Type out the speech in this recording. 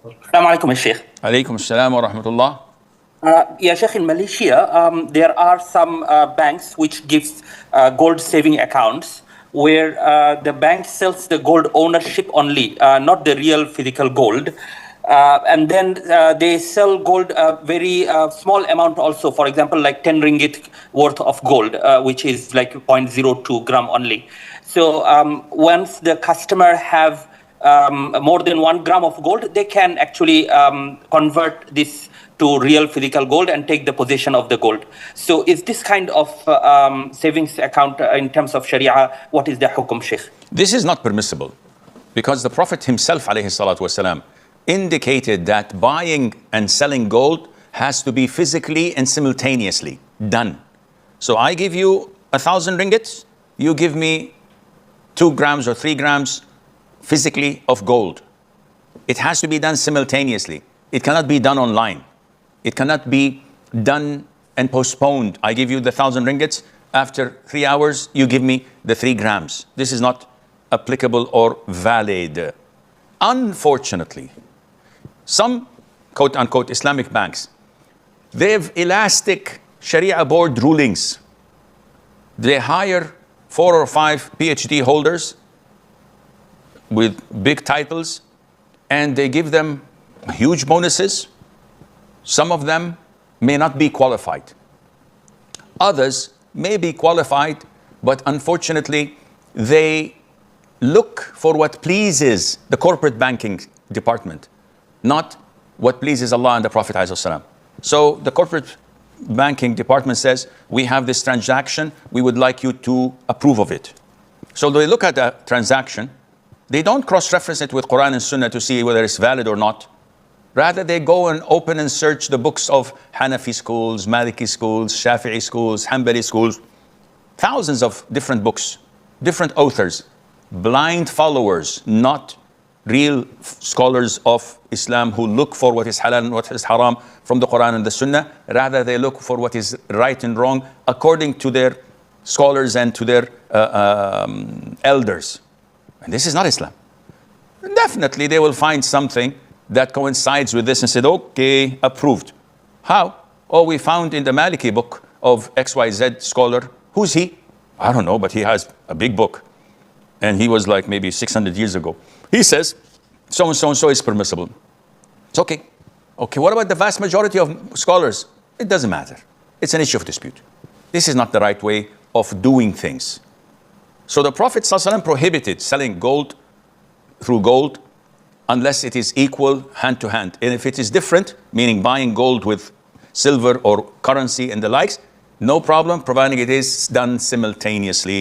Assalamu alaikum, Sheikh. Alaikum assalam wa rahmatullah. Yeah, Sheikh, in Malaysia, there are some banks which gives gold saving accounts where the bank sells the gold ownership only, not the real physical gold. And then they sell gold a very small amount also, for example, like 10 ringgit worth of gold, which is like 0.02 gram only. So once the customer have more than 1 gram of gold, they can actually convert this to real physical gold and take the possession of the gold. So is this kind of savings account in terms of Sharia, what is the hukum, Sheikh? This is not permissible because the Prophet himself, alayhi salatu wasalam, indicated that buying and selling gold has to be physically and simultaneously done. So I give you 1,000 ringgits, you give me 2 grams or 3 grams physically of gold. It has to be done simultaneously. It cannot be done online. It cannot be done and postponed. I give you the 1,000 ringgits. After 3 hours, you give me the 3 grams. This is not applicable or valid. Unfortunately, some quote unquote Islamic banks, they have elastic Sharia board rulings. They hire 4 or 5 PhD holders with big titles and they give them huge bonuses. Some of them may not be qualified. Others may be qualified, but unfortunately, they look for what pleases the corporate banking department, not what pleases Allah and the Prophet ﷺ. So the corporate banking department says, we have this transaction, we would like you to approve of it. So they look at the transaction, they don't cross-reference it with Quran and Sunnah to see whether it's valid or not. Rather, they go and open and search the books of Hanafi schools, Maliki schools, Shafi'i schools, Hanbali schools. Thousands of different books, different authors, blind followers, not real scholars of Islam who look for what is halal and what is haram from the Quran and the Sunnah. Rather, they look for what is right and wrong according to their scholars and to their elders. And this is not Islam. Definitely, they will find something that coincides with this and said, okay, approved. How? Oh, we found in the Maliki book of XYZ scholar. Who's he? I don't know, but he has a big book. And he was like maybe 600 years ago. He says, so and so is permissible. It's okay. Okay, what about the vast majority of scholars? It doesn't matter. It's an issue of dispute. This is not the right way of doing things. So the Prophet ﷺ prohibited selling gold through gold unless it is equal hand to hand. And if it is different, meaning buying gold with silver or currency and the likes, no problem, providing it is done simultaneously.